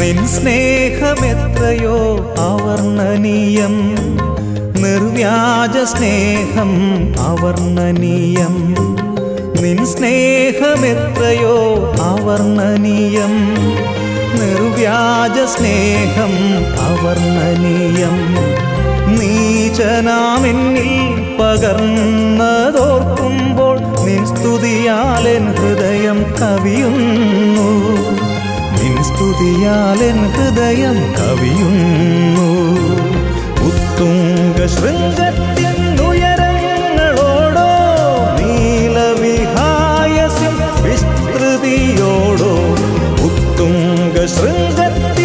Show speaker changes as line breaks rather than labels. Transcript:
നിൻ സ്നേഹമെത്രയോ അവർണ്ണനീയം, നിർവ്യാജ സ്നേഹം അവർണ്ണനീയം. നിൻ സ്നേഹമെത്രയോ അവർണ്ണനീയം, നിർവ്യാജ സ്നേഹം അവർണ്ണനീയം. നീചനാമെന്നിൽ പകർന്നതോർക്കുമ്പോൾ നിൻ സ്തുതിയാലെൻ ഹൃദയം കവിയുന്നു, നിൻ സ്തുതിയാലെൻ ഹൃദയം കവിയുന്നു. ഉത്തുംഗ ശൃംഗത്തിൻ ഉയരങ്ങളോടോ നീലവിഹായസിൻ വിസ്തൃതിയോടോ, ഉത്തുംഗ ശൃംഗത്തിൻ